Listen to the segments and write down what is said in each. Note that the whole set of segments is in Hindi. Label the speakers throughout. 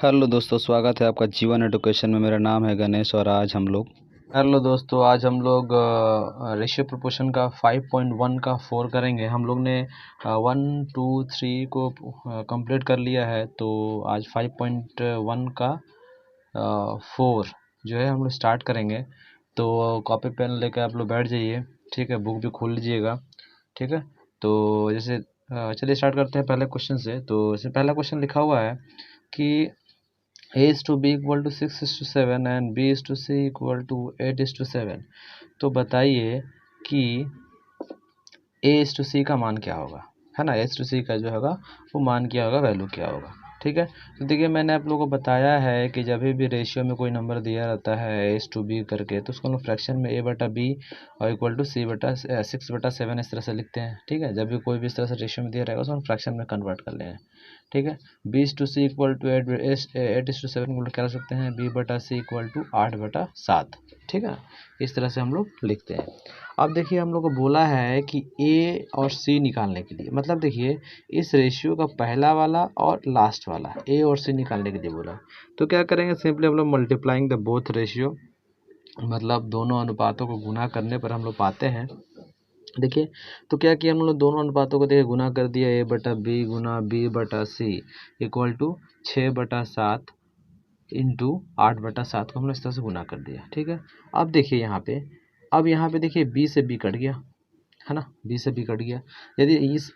Speaker 1: हेलो दोस्तों, स्वागत है आपका जीवन एडुकेशन में। मेरा नाम है गणेश और आज हम लोग रेशियो प्रोपोर्शन का 5.1 का 4 करेंगे। हम लोग ने 1 2 3 को कंप्लीट कर लिया है, तो आज 5.1 का 4 जो है हम लोग स्टार्ट करेंगे। तो कॉपी पेन लेकर आप लोग बैठ जाइए, ठीक है। बुक भी खोल लीजिएगा, ठीक है। तो जैसे चलिए स्टार्ट करते हैं पहले क्वेश्चन से। तो इससे पहला क्वेश्चन लिखा हुआ है कि a is to b equal to 6:7 and b is to c equal to 8:7। तो बताइए कि a is to c का मान क्या होगा, है ना। a is to c का जो होगा वो मान क्या होगा, वैल्यू क्या होगा, ठीक है। तो देखिए, मैंने आप लोगों को बताया है कि जब भी रेशियो में कोई नंबर दिया रहता है a is to b करके, तो उसको हम लोग फ्रैक्शन में a बटा b और इक्वल टू c बटा 6/7 इस तरह से लिखते हैं, ठीक है। जब भी कोई भी इस तरह से रेशियो में दिया रहेगा उसको हम फ्रैक्शन में कन्वर्ट कर लेंगे, ठीक है। b is to c equal to 8:7 को क्या कर सकते हैं, b बटा c इक्वल टू 8/7, ठीक है। इस तरह से हम लोग लिखते हैं। अब देखिए, हम लोग को बोला है कि a और c निकालने के लिए, मतलब देखिए इस रेशियो का पहला वाला और लास्ट वाला a और c निकालने के लिए बोला। तो क्या करेंगे, सिंपली हम लोग मल्टीप्लाइंग द बोथ रेशियो, मतलब दोनों अनुपातों को गुना करने पर हम लोग पाते हैं। देखिए, तो क्या किया हम लोग, दोनों अनुपातों को देखिए गुना कर दिया, a बटा b गुना b बटा c इक्वल टू 6/7 इंटू 8/7 को हम लोग इस तरह से गुना कर दिया, ठीक है। अब देखिए यहाँ पे देखिए b से b कट गया, है ना। b से b कट गया। यदि इस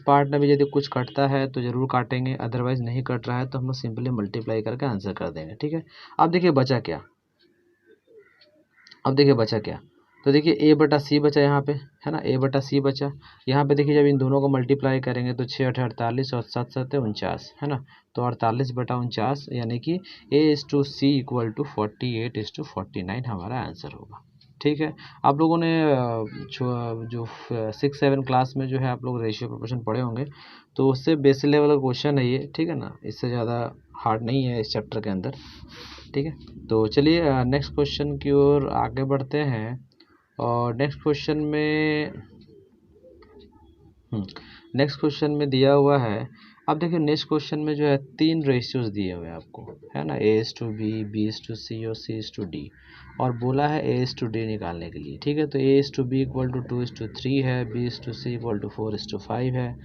Speaker 1: पार्ट में भी यदि कुछ कटता है तो ज़रूर काटेंगे, अदरवाइज नहीं कट रहा है तो हम लोग सिंपली मल्टीप्लाई करके आंसर कर देंगे, ठीक है। अब देखिए बचा क्या, तो देखिए a बटा c बचा यहाँ पे, है ना। a बटा c बचा यहाँ पे। देखिए जब इन दोनों को मल्टीप्लाई करेंगे तो 6 8 48 और 7 7 49, है ना। तो 48/49 यानी कि a is to c equal to 48:49 हमारा आंसर होगा, ठीक है। आप लोगों ने जो 6 7 क्लास में जो है आप लोग रेशियो प्रोपोर्शन पढ़े होंगे, तो उससे बेसिक लेवल का क्वेश्चन है ये, ठीक है ना। इससे ज़्यादा हार्ड नहीं है इस चैप्टर के अंदर, ठीक है। तो चलिए नेक्स्ट क्वेश्चन की ओर आगे बढ़ते हैं। और नेक्स्ट क्वेश्चन में दिया हुआ है। अब देखिए नेक्स्ट क्वेश्चन में जो है 3 रेशियोज दिए हुए हैं आपको, है ना। a is to b, b is to c और c is to d, और बोला है a is to d निकालने के लिए, ठीक है। तो a is to b equal to 2:3 है, b is to c equal to 4:5 है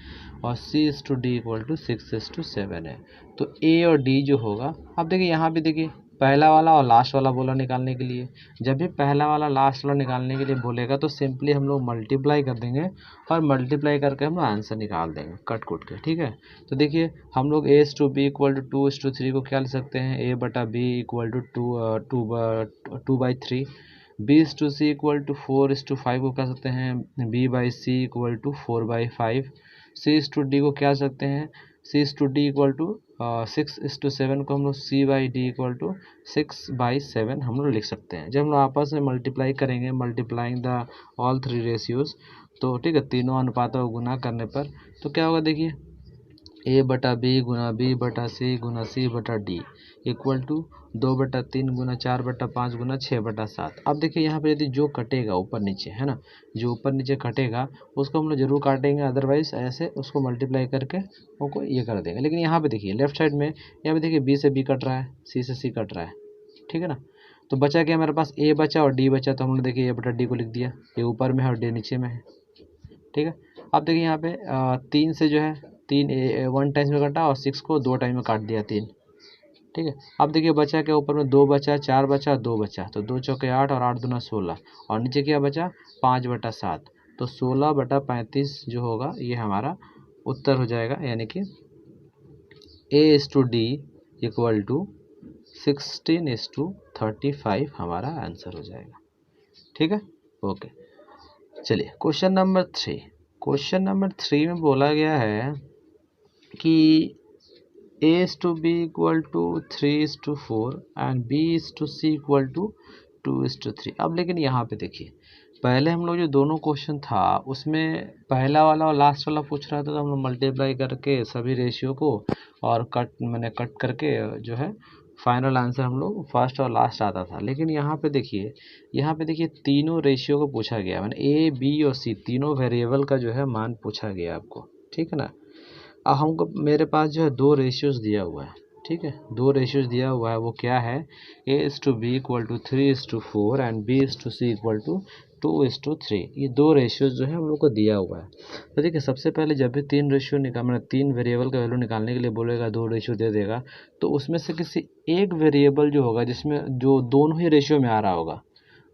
Speaker 1: और c is to d equal to 6:7 है। तो a और d जो होगा, अब देखिए यहाँ पे देखिए पहला वाला और लास्ट वाला बोला निकालने के लिए। जब भी पहला वाला लास्ट वाला निकालने के लिए बोलेगा तो सिंपली हम लोग मल्टीप्लाई कर देंगे और मल्टीप्लाई करके हम लोग आंसर निकाल देंगे कट कुट के, ठीक है। तो देखिए हम लोग a is to b equal to 2:3 को क्या लिख सकते हैं, a बटा b equal to 2/3, b is to c equal to 4:5 को कह सकते हैं b by c equal to 4/5, c is to d को क्या सकते हैं, c is to d equal to 6:7 को हम लोग c by D equal to 6/7 हम लोग लिख सकते हैं। जब हम लोग आपस में मल्टीप्लाई करेंगे, मल्टीप्लाइंग द ऑल 3 रेशियोज, तो ठीक है, तीनों अनुपातों को गुना करने पर तो क्या होगा, देखिए a बटा b गुना b बटा c गुना c बटा d इक्वल टू 2/3 गुना 4/5 गुना 6/7। अब देखिए यहाँ पे यदि जो कटेगा ऊपर नीचे, है ना, जो ऊपर नीचे कटेगा उसको हम लोग जरूर काटेंगे, अदरवाइज ऐसे उसको मल्टीप्लाई करके वो ये कर देंगे। लेकिन यहाँ पे देखिए लेफ्ट साइड में, यहाँ पे देखिए b से b कट रहा है, c से c कट रहा है, ठीक है ना। तो बचा क्या हमारे पास, a बचा और d बचा। तो हम लोग देखिए a बटा d को लिख दिया, a ऊपर में है और d नीचे में है, ठीक है। अब देखिए यहाँ पे 3 से जो है 3 1 टाइम्स में कटा और 6 को 2 टाइम में काट दिया 3, ठीक है। अब देखिए बचा क्या, ऊपर में 2 बचा, 4 बचा, 2 बचा, तो 2 चौके 8 और 8 दूना 16 और नीचे क्या बचा 5/7। तो 16/35 जो होगा ये हमारा उत्तर हो जाएगा, यानी कि a is to d equal to 16:35 हमारा आंसर हो जाएगा, ठीक है। ओके, चलिए क्वेश्चन नंबर 3 में बोला गया है कि a is to b equal to 3:4 and b is to c equal to 2:3। अब लेकिन यहाँ पे देखिए, पहले हम लोग जो दोनों क्वेश्चन था उसमें पहला वाला और लास्ट वाला पूछ रहा था, तो हम लोग मल्टीप्लाई करके सभी रेशियो को और कट करके जो है फाइनल आंसर हम लोग फर्स्ट और लास्ट आता था। लेकिन यहाँ पे देखिए तीनों रेशियो को पूछा गया, मैंने ए बी और सी तीनों वेरिएबल का जो है मान पूछा गया आपको, ठीक है ना। अब हमको मेरे पास जो है 2 रेशियोज दिया हुआ है, ठीक है, दो रेशियोज दिया हुआ है, वो क्या है, A:B equal to 3:4 and B:C equal to 2:3। ये दो रेशियोज जो है हम लोग को दिया हुआ है। तो देखिए सबसे पहले जब भी तीन रेशियो मतलब तीन वेरिएबल का वैल्यू निकालने के लिए बोलेगा, दो रेशियो दे देगा, तो उसमें से किसी एक वेरिएबल जो होगा जिसमें जो दोनों ही रेशियो में आ रहा होगा,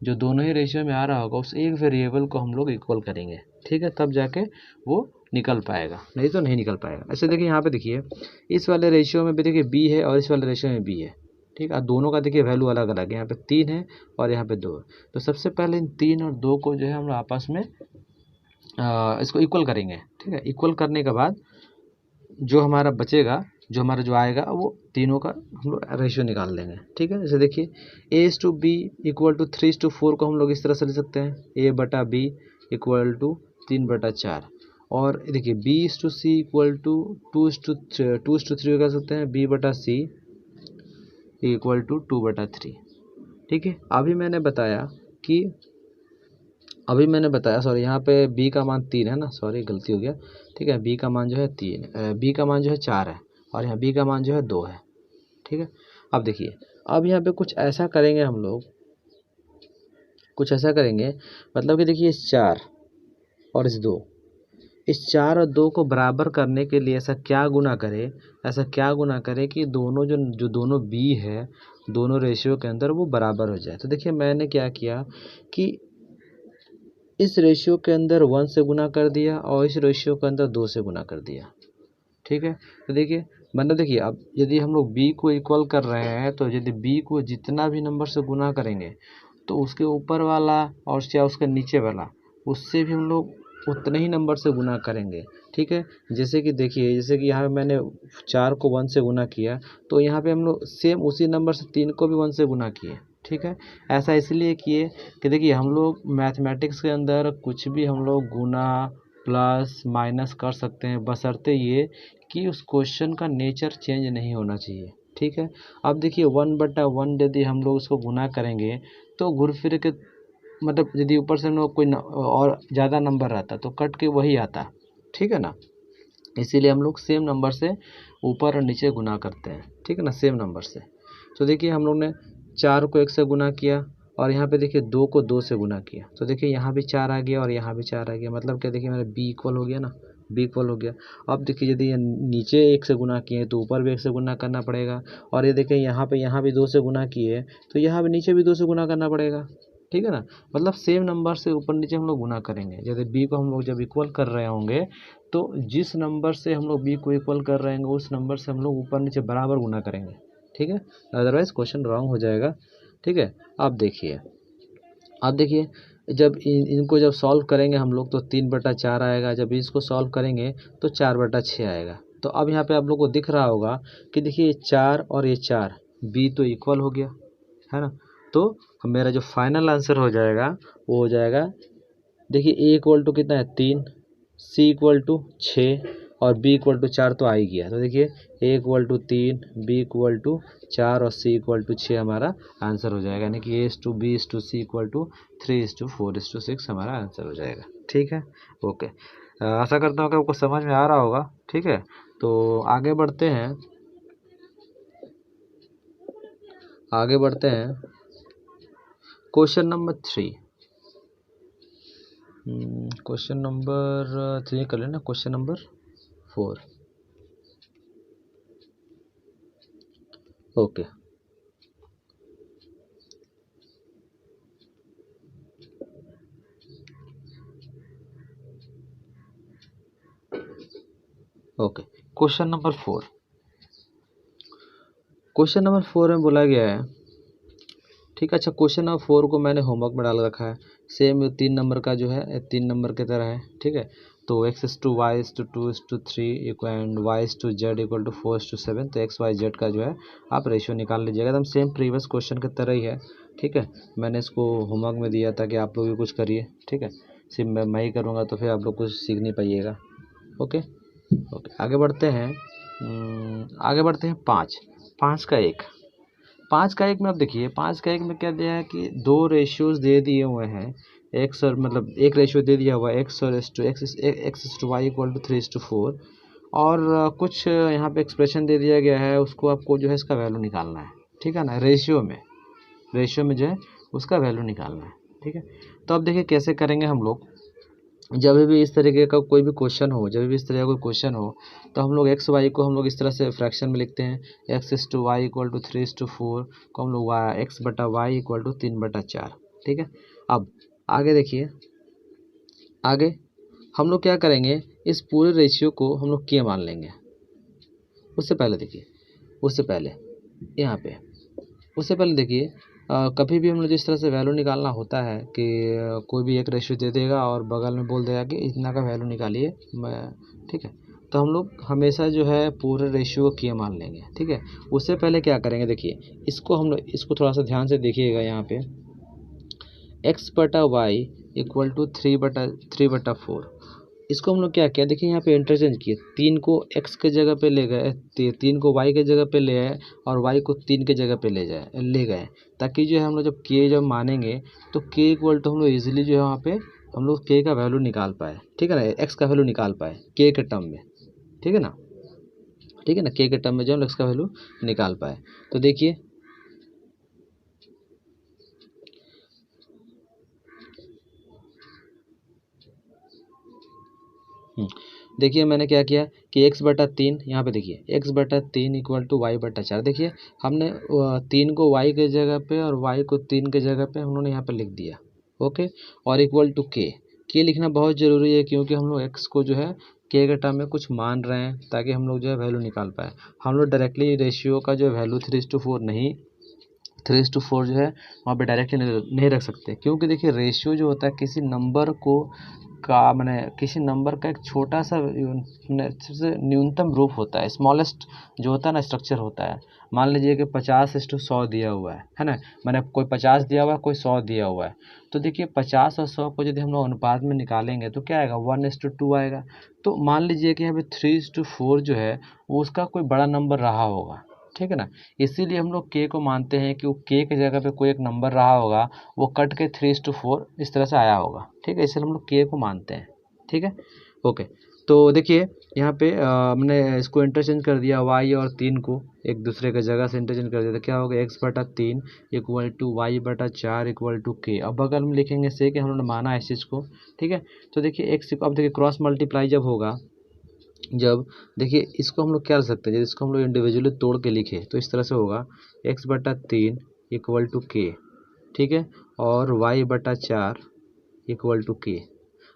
Speaker 1: जो दोनों ही रेशियो में आ रहा होगा, उस एक वेरिएबल को हम लोग इक्वल करेंगे। ठीक है, तब जाके वो निकल पाएगा, नहीं तो नहीं निकल पाएगा। ऐसे देखिए यहाँ पे देखिए इस वाले रेशियो में भी देखिए बी है और इस वाले रेशियो में बी है। ठीक है, दोनों का देखिए वैल्यू अलग अलग है, यहाँ पे 3 है और यहाँ पे 2 है। तो सबसे पहले इन 3 और 2 को जो है हम लोग आपस में इसको इक्वल करेंगे। ठीक है, इक्वल करने के बाद जो हमारा बचेगा, जो हमारा जो आएगा, वो तीनों का हम लोग रेशियो निकाल देंगे। ठीक है, जैसे देखिए A:B इक्वल टू 3:4 को हम लोग इस तरह से लिख सकते हैं, A/B इक्वल टू 3/4। और देखिए B:C इक्वल टू 2:3 कह सकते हैं, B/C इक्वल टू 2/3। ठीक है, अभी मैंने बताया सॉरी, यहाँ पे b का मान 3 है ना, सॉरी गलती हो गया। ठीक है, b का मान जो है 3, b का मान जो है 4 है और यहाँ b का मान जो है 2 है। ठीक है, अब देखिए अब यहाँ पे कुछ ऐसा करेंगे हम लोग, मतलब कि देखिए इस 4 और इस 4 और 2 को बराबर करने के लिए ऐसा क्या गुना करे कि दोनों जो दोनों b है, दोनों रेशियो के अंदर वो बराबर हो जाए। तो देखिए मैंने क्या किया कि इस रेशियो के अंदर 1 से गुना कर दिया और इस रेशियो के अंदर 2 से गुना कर दिया। ठीक है, तो देखिए मतलब देखिए अब यदि हम लोग b को इक्वल कर रहे हैं, तो यदि b को जितना भी नंबर से गुना करेंगे तो उसके ऊपर वाला और या उसके नीचे वाला, उससे भी हम लोग उतने ही नंबर से गुना करेंगे। ठीक है, जैसे कि देखिए, जैसे कि यहाँ पे मैंने 4 को 1 से गुना किया, तो यहाँ पे हम लोग सेम उसी नंबर से 3 को भी 1 से गुना किए। ठीक है, ऐसा इसलिए किए कि देखिए हम लोग मैथमेटिक्स के अंदर कुछ भी हम लोग गुना प्लस माइनस कर सकते हैं, बशर्ते ये कि उस क्वेश्चन का नेचर चेंज नहीं होना चाहिए। ठीक है, अब देखिए 1/1 यदि हम लोग उसको गुना करेंगे तो घूर फिर के मतलब यदि ऊपर से हम लोग कोई और ज़्यादा नंबर रहता तो कट के वही आता। ठीक है ना, इसीलिए हम लोग सेम नंबर से ऊपर और नीचे गुना करते हैं। ठीक है ना, सेम नंबर से। तो देखिए हम लोग ने 4 को 1 से गुना किया और यहाँ पे देखिए 2 को 2 से गुना किया, तो देखिए यहाँ भी 4 आ गया और यहाँ भी 4 आ गया। मतलब क्या, देखिए मेरा b इक्वल हो गया ना, b इक्वल हो गया। अब देखिए यदि ये नीचे 1 से गुना किए तो ऊपर भी 1 से गुना करना पड़ेगा, और ये देखिए यहाँ भी 2 से गुना किए तो यहाँ भी नीचे भी 2 से गुना करना पड़ेगा। ठीक है ना, मतलब सेम नंबर से ऊपर नीचे हम लोग गुना करेंगे। जैसे b को हम लोग जब इक्वल कर रहे होंगे तो जिस नंबर से हम लोग b को इक्वल कर रहे होंगे उस नंबर से हम लोग ऊपर नीचे बराबर गुना करेंगे। ठीक है, अदरवाइज क्वेश्चन रॉन्ग हो जाएगा। ठीक है, अब देखिए जब इनको जब सॉल्व करेंगे हम लोग तो 3/4 आएगा, जब इसको सॉल्व करेंगे तो 4/6 आएगा। तो अब यहाँ पे आप लोग को दिख रहा होगा कि देखिए 4 और ये 4 b तो इक्वल हो गया है ना। तो मेरा जो फाइनल आंसर हो जाएगा वो हो जाएगा, देखिए a इक्वल टू कितना है 3, c इक्वल टू 6 और b इक्वल टू 4 तो आ ही गया। तो देखिए a equal to 3, b equal to 4 और c इक्वल टू 6 हमारा आंसर हो जाएगा, यानी कि A:B:C इक्वल टू 3:4:6 हमारा आंसर हो जाएगा। ठीक है, ओके, आशा करता हूँ कि आपको समझ में आ रहा होगा। ठीक है, तो आगे बढ़ते हैं क्वेश्चन नंबर 3। क्वेश्चन नंबर 3 कर लेना, question number 4। Okay, question number 4। Question number 4 में बोला गया है, ठीक है, अच्छा क्वेश्चन नंबर 4 को मैंने होमवर्क में डाल रखा है, सेम 3 नंबर का जो है 3 नंबर की तरह है। ठीक है, तो x:2y:2:3 and y:z equal to 4:7, तो x y z का जो है आप रेशियो निकाल लीजिएगा, एकदम सेम प्रीवियस क्वेश्चन की तरह ही है। ठीक है, मैंने इसको होमवर्क में दिया था कि आप लोग भी कुछ करिए। ठीक है, सिर्फ मैं ही करूँगा तो फिर आप लोग कुछ सीख नहीं पाइएगा। ओके, आगे बढ़ते हैं 5 का 1। 5 का 1 में अब देखिए 5 का 1 में क्या दिया है कि दो रेशियोज दे दिए हुए हैं, एक्स और मतलब एक रेशियो दे दिया हुआ है x और x:y इक्वल टू 3:4 और कुछ यहाँ पे एक्सप्रेशन दे दिया गया है, उसको आपको जो है इसका वैल्यू निकालना है, ठीक है ना, रेशियो में जो है उसका वैल्यू निकालना है, ठीक है। तो अब देखिए कैसे करेंगे हम लोग। जब भी इस तरीके का कोई भी क्वेश्चन हो, तो हम लोग एक्स वाई को हम लोग इस तरह से फ्रैक्शन में लिखते हैं। एक्स इस टू वाई इक्वल टू 3:4 को हम लोग एक्स बटा वाई इक्वल टू 3/4, ठीक है। अब आगे देखिए, आगे हम लोग क्या करेंगे, इस पूरे रेशियो को हम लोग के मान लेंगे। उससे पहले देखिए, उससे पहले देखिए, कभी भी हम लोग इस तरह से वैल्यू निकालना होता है कि कोई भी एक रेशियो दे देगा और बगल में बोल देगा कि इतना का वैल्यू निकालिए, ठीक है। तो हम लोग हमेशा जो है पूरे रेशियो को किया मान लेंगे, ठीक है। उससे पहले क्या करेंगे, देखिए इसको थोड़ा सा ध्यान से देखिएगा। यहाँ पे एक्स बटा वाई इक्वल टू 3/4, इसको हम लोग क्या किया, देखिए यहाँ पे इंटरचेंज किए। 3 को x के जगह पे ले गए, 3 को y के जगह पे ले आए और y को 3 के जगह पे ले गए, ताकि जो है हम लोग जब मानेंगे तो k इक्वल टू हम लोग ईजिली जो है वहाँ पे हम लोग k का वैल्यू निकाल पाए, ठीक है ना, x का वैल्यू निकाल पाए k के टर्म में, ठीक है ना, k के टर्म में जो हम x का वैल्यू निकाल पाए। तो देखिए देखिए मैंने क्या किया कि x/3, यहाँ पे देखिए x/3 इक्वल टू y/4। देखिए हमने 3 को y के जगह पे और y को 3 के जगह पे हम लोगों ने यहाँ पे लिख दिया, ओके। और इक्वल टू k लिखना बहुत ज़रूरी है, क्योंकि हम लोग x को जो है k के टर्म में कुछ मान रहे हैं, ताकि हम लोग जो है वैल्यू निकाल पाए। हम लोग डायरेक्टली रेशियो का जो वैल्यू 3:4 नहीं, 3:4 जो है वहाँ पे डायरेक्टली नहीं रख सकते, क्योंकि देखिए रेशियो जो होता है किसी नंबर किसी नंबर का एक छोटा सा सबसे न्यूनतम रूप होता है, स्मॉलेस्ट जो होता है ना स्ट्रक्चर होता है। मान लीजिए कि 50:100 दिया हुआ है ना, मैंने कोई 50 दिया हुआ है, कोई 100 दिया हुआ है। तो देखिए 50 और 100 को यदि हम लोग अनुपात में निकालेंगे तो क्या आएगा, 1:2 आएगा। तो मान लीजिए कि यहाँ पे 3:4 जो है वो उसका कोई बड़ा नंबर रहा होगा, ठीक है ना। इसीलिए हम लोग k को मानते हैं कि वो k के जगह पे कोई एक नंबर रहा होगा, वो कट के 3:4 इस तरह से आया होगा, ठीक है। इसलिए हम लोग k को मानते हैं, ठीक है, ओके। तो देखिए यहाँ पे हमने इसको इंटरचेंज कर दिया, y और 3 को एक दूसरे के जगह से इंटरचेंज कर दिया, तो क्या होगा, x/3 equal to y/4 equal to k। अब बगल में लिखेंगे से कि हम लोगों ने माना है इस चीज़ को, ठीक है। तो देखिए अब देखिए क्रॉस मल्टीप्लाई जब होगा, जब देखिए इसको हम लोग क्या कर सकते हैं, इसको हम लोग इंडिविजुअली तोड़ के लिखे तो इस तरह से होगा x/3 इक्वल टू k, ठीक है, और y/4 इक्वल टू k।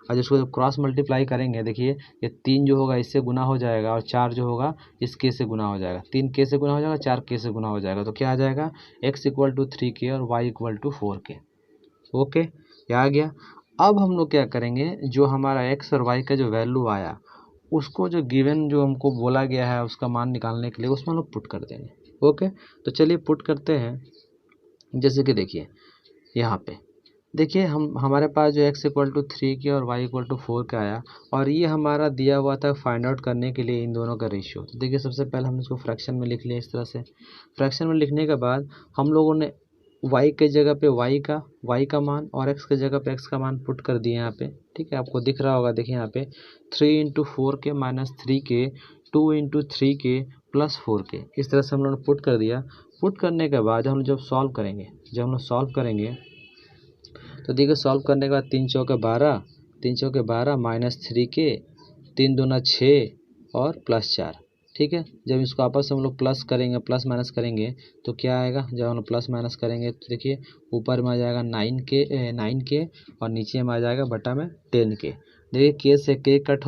Speaker 1: और जिसको जब क्रॉस मल्टीप्लाई करेंगे, देखिए ये 3 जो होगा इससे गुना हो जाएगा और 4 जो होगा इस k से गुना हो जाएगा, 3 k से गुना हो जाएगा, 4 k से गुना हो जाएगा। तो क्या आ जाएगा, x इक्वल टू 3k और y equal to 4k, okay, ये आ गया। अब हम लोग क्या करेंगे, जो हमारा x और y का जो वैल्यू आया उसको जो गिवन जो हमको बोला गया है उसका मान निकालने के लिए उसमें हम लोग पुट कर देंगे, ओके। तो चलिए पुट करते हैं। जैसे कि देखिए यहाँ पे देखिए हमारे पास जो x इक्वल टू 3k और y इक्वल टू 4k आया, और ये हमारा दिया हुआ था फाइंड आउट करने के लिए इन दोनों का रेशियो। तो देखिए सबसे पहले हमने इसको फ्रैक्शन में लिख लिया, इस तरह से फ्रैक्शन में लिखने के बाद हम लोगों ने y के जगह पे y का मान और x के जगह पे x का मान पुट कर दिए यहाँ पे, ठीक है। आपको दिख रहा होगा, देखिए यहाँ पे 3 × 4k minus 3k, 2 × 3k plus 4k, इस तरह से हम लोगों ने पुट कर दिया। पुट करने के बाद हम जब सॉल्व करेंगे तो देखिए सॉल्व करने के बाद 3 × 4 = 12 माइनस 3k, 3 दूना 6 और प्लस 4, ठीक है। जब इसको आपस में हम लोग प्लस माइनस करेंगे तो क्या आएगा, जब हम लोग प्लस माइनस करेंगे तो देखिए ऊपर में आ जाएगा 9k और नीचे में आ जाएगा बटा में 10k। देखिए k से k कट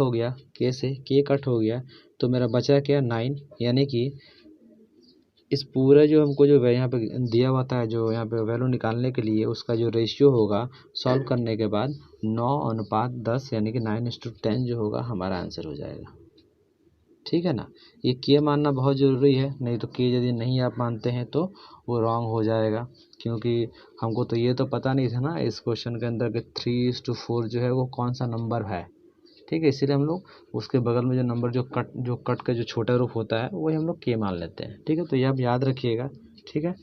Speaker 1: हो गया, तो मेरा बचा क्या, 9, यानी कि इस पूरे जो हमको जो यहाँ पे दिया हुआ था, जो यहाँ पे वैल्यू निकालने के लिए उसका जो रेशियो होगा सॉल्व करने के बाद 9:10, यानी कि 9:10 जो होगा हमारा आंसर हो जाएगा, ठीक है ना। ये के मानना बहुत ज़रूरी है, नहीं तो के यदि नहीं आप मानते हैं तो वो रॉन्ग हो जाएगा, क्योंकि हमको तो ये तो पता नहीं था ना इस क्वेश्चन के अंदर कि 3:4 जो है वो कौन सा नंबर है, ठीक है। इसीलिए हम लोग उसके बगल में जो नंबर जो कट का जो छोटा रूप होता है वही हम लोग के मान लेते हैं, ठीक है। तो ये आप याद रखिएगा, ठीक है।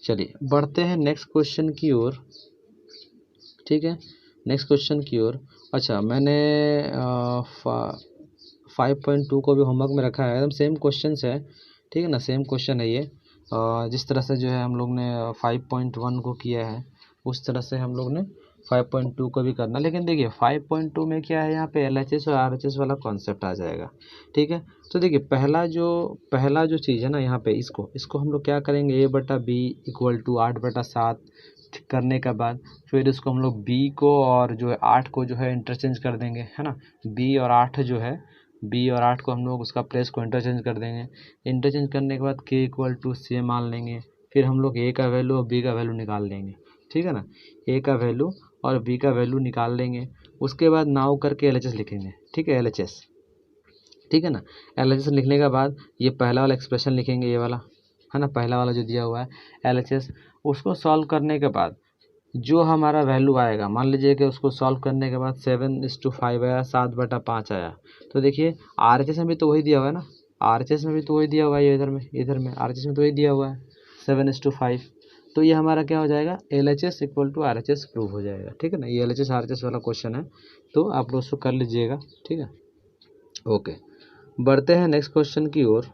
Speaker 1: चलिए बढ़ते हैं नेक्स्ट क्वेश्चन की ओर, ठीक है, नेक्स्ट क्वेश्चन की ओर। अच्छा, मैंने 5.2 को भी होमवर्क में रखा है, एकदम सेम क्वेश्चन है, ठीक है ना, सेम क्वेश्चन है ये। जिस तरह से जो है हम लोग ने 5.1 को किया है उस तरह से हम लोग ने 5.2 को भी करना। लेकिन देखिए 5.2 में क्या है, यहाँ पे LHS और RHS वाला कॉन्सेप्ट आ जाएगा, ठीक है। तो देखिए पहला जो चीज़ है ना, यहाँ पे इसको हम लोग क्या करेंगे, A/B इक्वल टू 8/7 करने के बाद फिर इसको हम लोग B को और जो है 8 को जो है इंटरचेंज कर देंगे, है ना। B और 8 को हम लोग उसका प्लेस को इंटरचेंज कर देंगे। इंटरचेंज करने के बाद K इक्वल टू C मान लेंगे। फिर हम लोग A का वैल्यू और B का वैल्यू निकाल लेंगे, ठीक है ना। A का वैल्यू और B का वैल्यू निकाल लेंगे। उसके बाद नाउ करके LHS लिखेंगे, ठीक है, LHS, ठीक है ना। LHS लिखने के बाद ये पहला वाला एक्सप्रेशन लिखेंगे, ये वाला, है ना, पहला वाला जो दिया हुआ है LHS। उसको सॉल्व करने के बाद जो हमारा वैल्यू आएगा, मान लीजिए कि उसको सॉल्व करने के बाद 7:5 आया, 7/5 आया। तो देखिए RHS में भी तो वही दिया हुआ है ना, RHS में भी तो वही दिया हुआ है, इधर में RHS में तो वही दिया हुआ है 7:5। तो ये हमारा क्या हो जाएगा, LHS equal to RHS prove हो जाएगा, ठीक है ना। ये LHS RHS वाला क्वेश्चन है, तो आप लोग उसको कर लीजिएगा, ठीक है। ओके, बढ़ते हैं नेक्स्ट क्वेश्चन की ओर।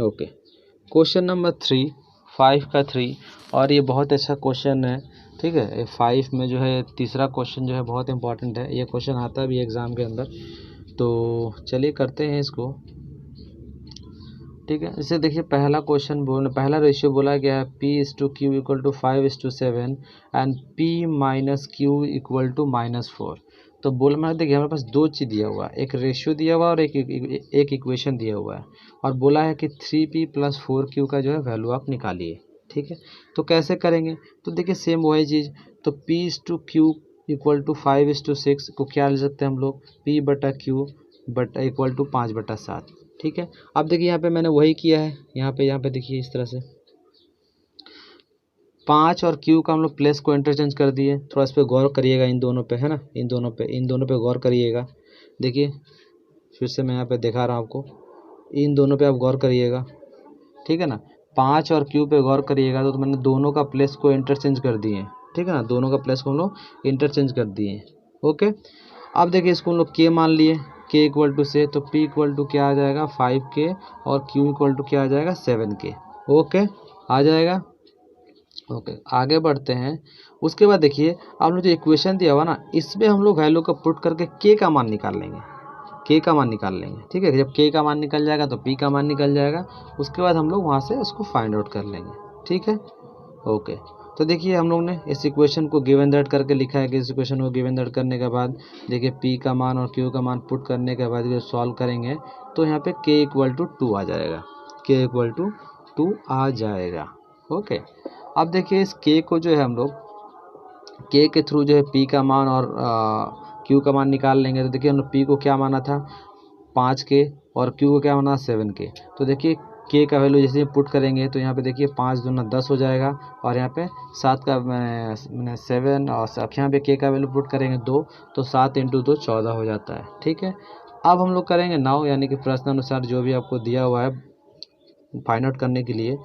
Speaker 1: ओके, क्वेश्चन नंबर 3, 5 का 3, और ये बहुत अच्छा क्वेश्चन है, ठीक है। 5 में जो है तीसरा क्वेश्चन जो है बहुत इंपॉर्टेंट है, ये क्वेश्चन आता भी एग्ज़ाम के अंदर। तो चलिए करते हैं इसको, ठीक है। इसे देखिए पहला रेशियो बोला गया है P/Q equal to 5:7 and P-Q equal to -4। तो बोला, देखिए हमारे पास दो चीज़ दिया हुआ है, एक रेशियो दिया हुआ है और एक इक्वेशन दिया हुआ है, और बोला है कि 3P + 4Q का जो है वैल्यू आप निकालिए, ठीक है। तो कैसे करेंगे, तो देखिए सेम वही चीज़। तो P/Q इक्वल टू 5:6 को क्या ले सकते हैं हम लोग, P/Q इक्वल टू 5/7, ठीक है। अब देखिए यहाँ पे मैंने वही किया है, यहाँ पे देखिए इस तरह से 5 और Q का हम लोग प्लेस को इंटरचेंज कर दिए। थोड़ा इस पर गौर करिएगा, इन दोनों पे, है ना, इन दोनों पे गौर करिएगा। देखिए फिर से मैं यहाँ पे दिखा रहा हूँ आपको, इन दोनों पे आप गौर करिएगा, ठीक है ना। 5 और Q पे गौर करिएगा, तो मैंने दोनों का प्लेस को इंटरचेंज कर दिए, ठीक है ना, दोनों का प्लेस को हम लोग इंटरचेंज कर दिए। ओके, अब देखिए इसको हम लोग K मान लिए, K इक्वल टू से, तो P इक्वल टू क्या आ जाएगा 5K और Q इक्वल टू क्या आ जाएगा 7K। ओके, आ जाएगा। ओके, आगे बढ़ते हैं। उसके बाद देखिए आप लोग जो इक्वेशन दिया हुआ ना, इसमें हम लोग वैल्यू को पुट करके K का मान निकाल लेंगे, K का मान निकाल लेंगे, ठीक है। जब K का मान निकल जाएगा तो P का मान निकल जाएगा। उसके बाद हम लोग वहाँ से उसको फाइंड आउट कर लेंगे, ठीक है। ओके, तो देखिए हम लोग ने इस इक्वेशन को गिवन दैट करके लिखा है कि इस इक्वेशन को गिवन दैट करने के बाद देखिए P का मान और Q का मान पुट करने के बाद जो सॉल्व करेंगे तो यहाँ पे K इक्वल टू 2 आ जाएगा, K इक्वल टू 2 आ जाएगा। ओके, अब देखिए इस K को जो है हम लोग K के थ्रू जो है P का मान और Q का मान निकाल लेंगे। तो देखिए हम लोग P को क्या माना था 5K और Q को क्या माना 7K। तो देखिए K का वैल्यू जैसे पुट करेंगे तो यहाँ पे देखिए 5 दूना 10 हो जाएगा, और यहाँ पे 7 का मैंने 7, और यहाँ पे K का वैल्यू पुट करेंगे 2, तो 7 × 2 14 हो जाता है, ठीक है। अब हम लोग करेंगे नाउ, यानी कि प्रश्न अनुसार जो भी आपको दिया हुआ है फाइंड आउट करने के लिए,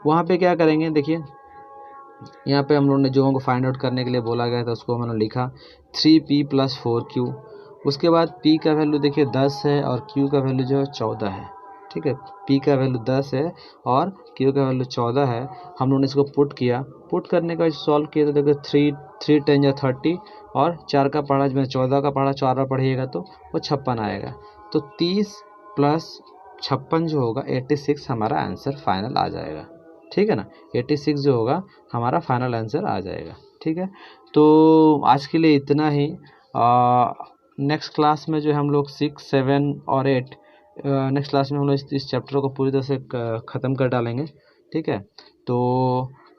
Speaker 1: वहाँ पे क्या करेंगे, देखिए यहाँ पे हम लोग ने जो हमको फाइंड आउट करने के लिए बोला गया था उसको हमने लिखा 3P + 4Q। उसके बाद P का वैल्यू देखिए 10 है और Q का वैल्यू जो है 14 है, ठीक है। P का वैल्यू 10 है और Q का वैल्यू 14 है। हम लोगों ने इसको पुट किया, पुट करने का सॉल्व किया तो देखो 3 10 या 30, और 4 का पढ़ा में 14 का पढ़ा 4 पढ़िएगा तो वो 56 आएगा। तो 30 + 56 जो होगा 86 हमारा आंसर फाइनल आ जाएगा, ठीक है ना। 86 जो होगा हमारा फाइनल आंसर आ जाएगा, ठीक है। तो आज के लिए इतना ही। नेक्स्ट क्लास में जो हम लोग 6, 7 और 8, नेक्स्ट क्लास में हम लोग इस चैप्टर को पूरी तरह से ख़त्म कर डालेंगे, ठीक है। तो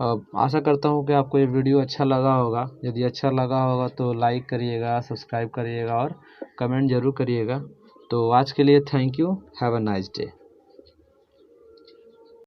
Speaker 1: आशा करता हूँ कि आपको ये वीडियो अच्छा लगा होगा। यदि अच्छा लगा होगा तो लाइक करिएगा, सब्सक्राइब करिएगा और कमेंट ज़रूर करिएगा। तो आज के लिए thank you, have a nice day.